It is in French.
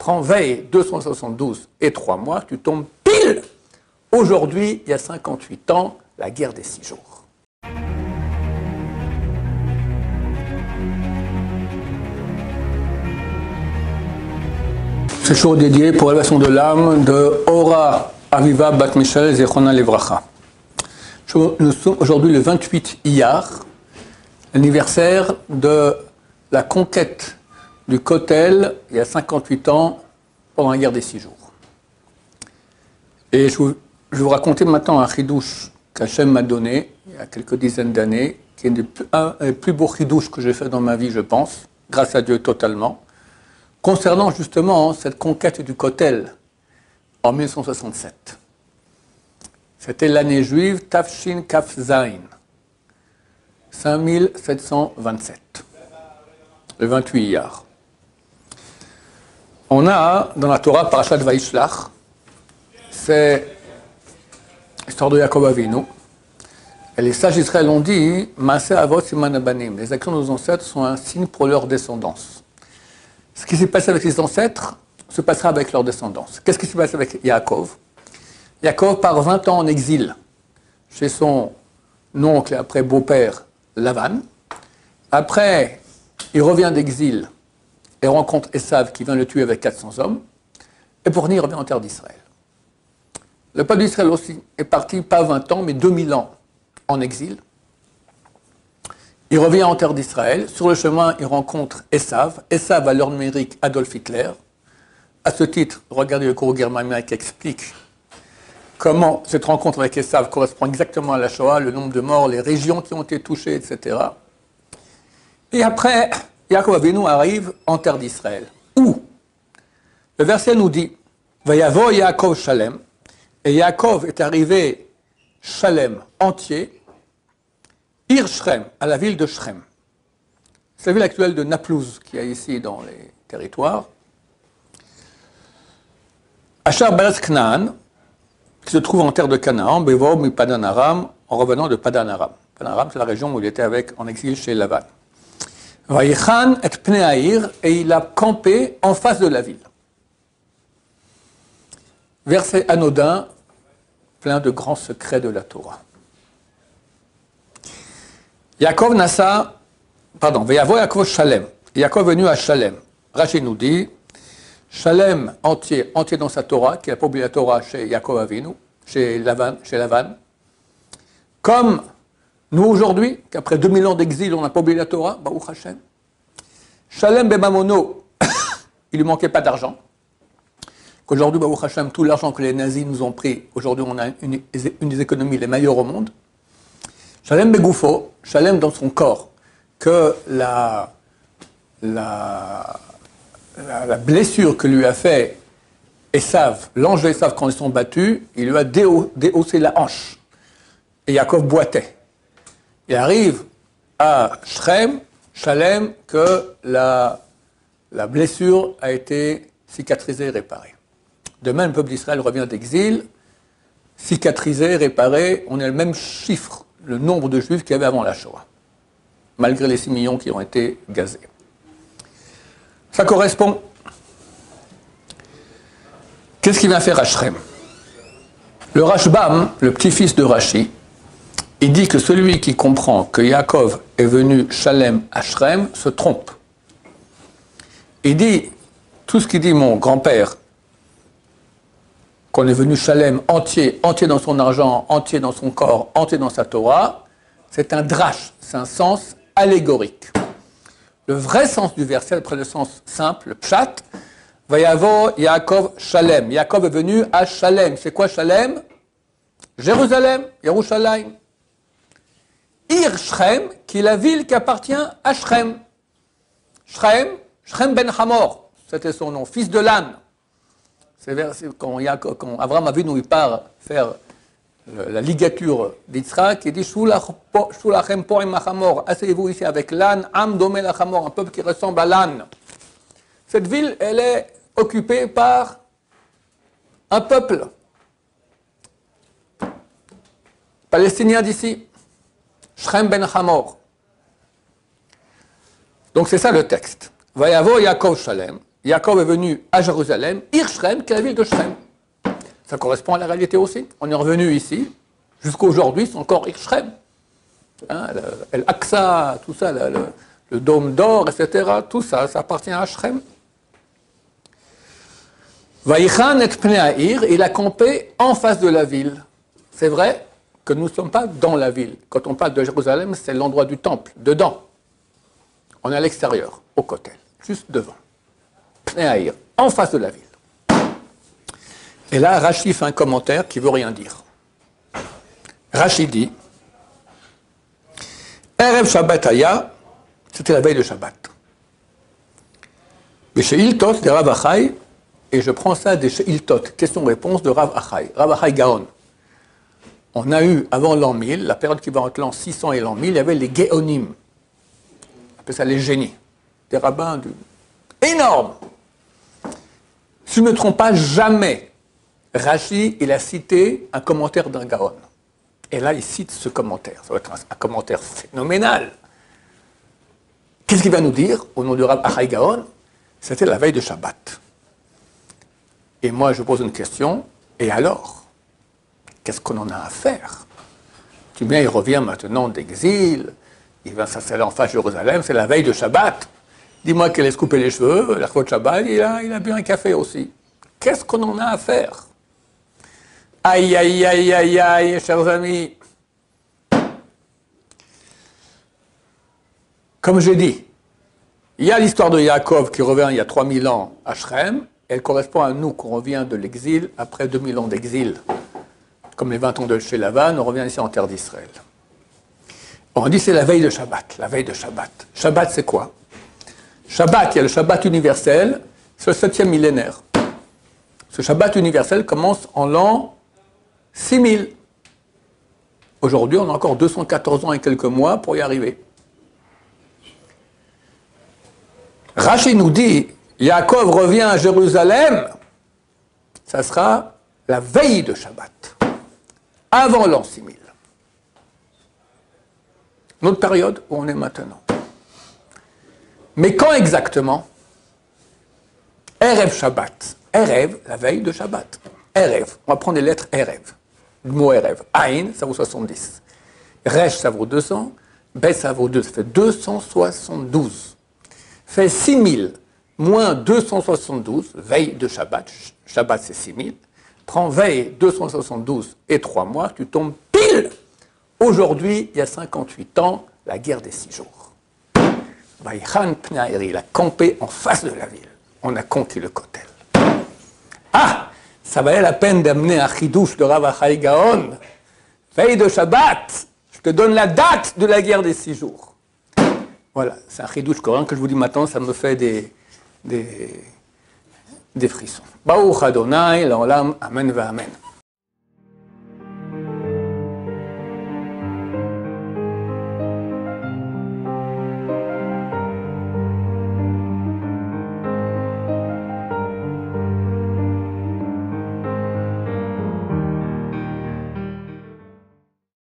prends veille 272 et 3 mois, tu tombes pile aujourd'hui, il y a 58 ans, la guerre des 6 jours. Ce jour dédié pour l'élévation de l'âme de Ora Aviva Bat Michel Zechona Levracha. Nous sommes aujourd'hui le 28 Iyar, l'anniversaire de la conquête du Kotel il y a 58 ans pendant la guerre des 6 jours. Et je vais vous raconter maintenant un chidouche qu'Hachem m'a donné il y a quelques dizaines d'années, qui est un des plus beaux chidouches que j'ai fait dans ma vie, je pense, grâce à Dieu totalement, concernant justement cette conquête du Kotel en 1967. C'était l'année juive Tafshin Kaf Zain, 5727, le 28 Iyar. On a dans la Torah Parashat Vaishlach, c'est l'histoire de Yaakov Avinu. Et les sages d'Israël ont dit Maaseh Avot Siman Abanim. Les actions de nos ancêtres sont un signe pour leur descendance. Ce qui s'est passé avec les ancêtres se passera avec leur descendance. Qu'est-ce qui s'est passé avec Yaakov? Yaakov part 20 ans en exil chez son oncle et après beau-père Lavan. Après, il revient d'exil et rencontre Esav qui vient le tuer avec 400 hommes. Et pour venir, il revient en terre d'Israël. Le peuple d'Israël aussi est parti, pas 20 ans, mais 2000 ans en exil. Il revient en terre d'Israël. Sur le chemin, il rencontre Esav. Esav a l'heure numérique Adolf Hitler. À ce titre, regardez le cours Germania qui explique comment cette rencontre avec Esav correspond exactement à la Shoah, le nombre de morts, les régions qui ont été touchées, etc. Et après, Yaakov Avinu arrive en terre d'Israël. Où le verset nous dit Vayavo Yaakov Shalem. Et Yaakov est arrivé Shalem entier, Ir Shrem, à la ville de Shrem. C'est la ville actuelle de Naplouse, qui est ici dans les territoires. Achar Beretz Knaan, qui se trouve en terre de Canaan, Bevo mi Padan Aram, en revenant de Padan Aram. Padan Aram, c'est la région où il était en exil chez Lavan. Vaïchan et Pneaïr, et il a campé en face de la ville. Verset anodin, plein de grands secrets de la Torah. Yaakov Nassa, Vayavo Yaakov Shalem. Yaakov est venu à Shalem. Rashi nous dit, Shalem entier dans sa Torah, qui a publié la Torah chez Yaakov Avinu, chez Lavan. Comme nous aujourd'hui, qu'après 2000 ans d'exil, on n'a pas oublié la Torah, Baruch Hashem. Shalem Bemamono, il ne lui manquait pas d'argent. Qu'aujourd'hui, Baruch Hashem, tout l'argent que les nazis nous ont pris, aujourd'hui on a une des économies les meilleures au monde. Shalem Begoufo, Shalem dans son corps, que la blessure que lui a fait Esav, l'ange de Esav quand ils sont battus, il lui a déhaussé la hanche. Et Yaakov boitait. Il arrive à Shrem, Shalem, que la blessure a été cicatrisée et réparée. De même, le peuple d'Israël revient d'exil, cicatrisé, réparé, on a le même chiffre, le nombre de juifs qu'il y avait avant la Shoah, malgré les 6 millions qui ont été gazés. Ça correspond. Qu'est-ce qu'il vient faire à Shrem? Le Rashbam, le petit-fils de Rashi, il dit que celui qui comprend que Yaakov est venu Shalem à Shrem se trompe. Il dit, tout ce qu'il dit mon grand-père, qu'on est venu Shalem entier dans son argent, entier dans son corps, entier dans sa Torah, c'est un drash, c'est un sens allégorique. Le vrai sens du verset, après le sens simple, le pshat, Vayavo Yaakov Shalem. Yaakov est venu à Shalem. C'est quoi Shalem? Jérusalem, Yerushalayim. Ir Shrem, qui est la ville qui appartient à Shrem. Shrem ben Hamor, c'était son nom, fils de l'âne. C'est quand Abraham Avinu il part faire la ligature d'Yitzhak, il dit Shulachem poim machamor, asseyez-vous ici avec l'âne, am domé lachamor, un peuple qui ressemble à l'âne. Cette ville, elle est occupée par un peuple palestinien d'ici, Shrem ben Hamor. Donc c'est ça le texte. Vayavo Yaakov Shalem. Yaakov est venu à Jérusalem, Shrem, qui est la ville de Shrem. Ça correspond à la réalité aussi. On est revenu ici, jusqu'à aujourd'hui, c'est encore Shrem. Hein, Al-Aqsa, tout ça, le dôme d'or, etc., tout ça, ça appartient à Shrem. Vaïchan et Pnei Ha'ir, il a campé en face de la ville. C'est vrai que nous ne sommes pas dans la ville. Quand on parle de Jérusalem, c'est l'endroit du temple, dedans. On est à l'extérieur, au côté, juste devant. Pnei Ha'ir, en face de la ville. Et là, Rashi fait un commentaire qui ne veut rien dire. Rashi dit, Erev Shabbat Haya, c'était la veille de Shabbat. Mais chez Hiltot, de Rav Achai, et je prends ça des Hiltot, question-réponse de Rav Achai, Rav Achai Gaon. On a eu, avant l'an 1000, la période qui va entre l'an 600 et l'an 1000, il y avait les Géonim. On appelle ça les génies. Des rabbins énormes. Si je ne me trompe pas, jamais Rashi, il a cité un commentaire d'un Gaon. Et là, il cite ce commentaire. Ça va être un commentaire phénoménal. Qu'est-ce qu'il va nous dire au nom de Rav Achai Gaon? C'était la veille de Shabbat. Et moi, je pose une question. Et alors? Qu'est-ce qu'on en a à faire? Tu bien, il revient maintenant d'exil. Il va s'installer en face de Jérusalem. C'est la veille de Shabbat. Dis-moi qu'il a se couper les cheveux. La fois de Shabbat, il a bu un café aussi. Qu'est-ce qu'on en a à faire? Aïe, aïe, aïe, aïe, aïe, chers amis. Comme j'ai dit, il y a l'histoire de Yaakov qui revient il y a 3000 ans à Shrem. Elle correspond à nous qu'on revient de l'exil après 2000 ans d'exil. Comme les 20 ans de chez Lavan, on revient ici en terre d'Israël. On dit c'est la veille de Shabbat, la veille de Shabbat. Shabbat, c'est quoi? Shabbat, il y a le Shabbat universel, c'est le 7e millénaire. Ce Shabbat universel commence en l'an 6000. Aujourd'hui, on a encore 214 ans et quelques mois pour y arriver. Rashi nous dit, Yaakov revient à Jérusalem, ça sera la veille de Shabbat, avant l'an 6000. Notre période où on est maintenant. Mais quand exactement? Erev Shabbat. Erev, la veille de Shabbat. Erev, on va prendre les lettres Erev. Le mot Erev. Aïn, ça vaut 70. Resh, ça vaut 200. Bet, ça vaut 2. Ça fait 272. Fait 6000 moins 272, veille de Shabbat. Shabbat, c'est 6000. Prends veille 272 et 3 mois, tu tombes pile. Aujourd'hui, il y a 58 ans, la guerre des 6 jours. Vaïchan Pnei Ha'ir, il a campé en face de la ville. On a conquis le Kotel. Ah, ça valait la peine d'amener un chidouche de Rav Achai Gaon. Veille de Shabbat, je te donne la date de la guerre des 6 jours. Voilà, c'est un chidouche coran que je vous dis maintenant, ça me fait des frissons. Baruch Adonai, l'olam, amen va amen.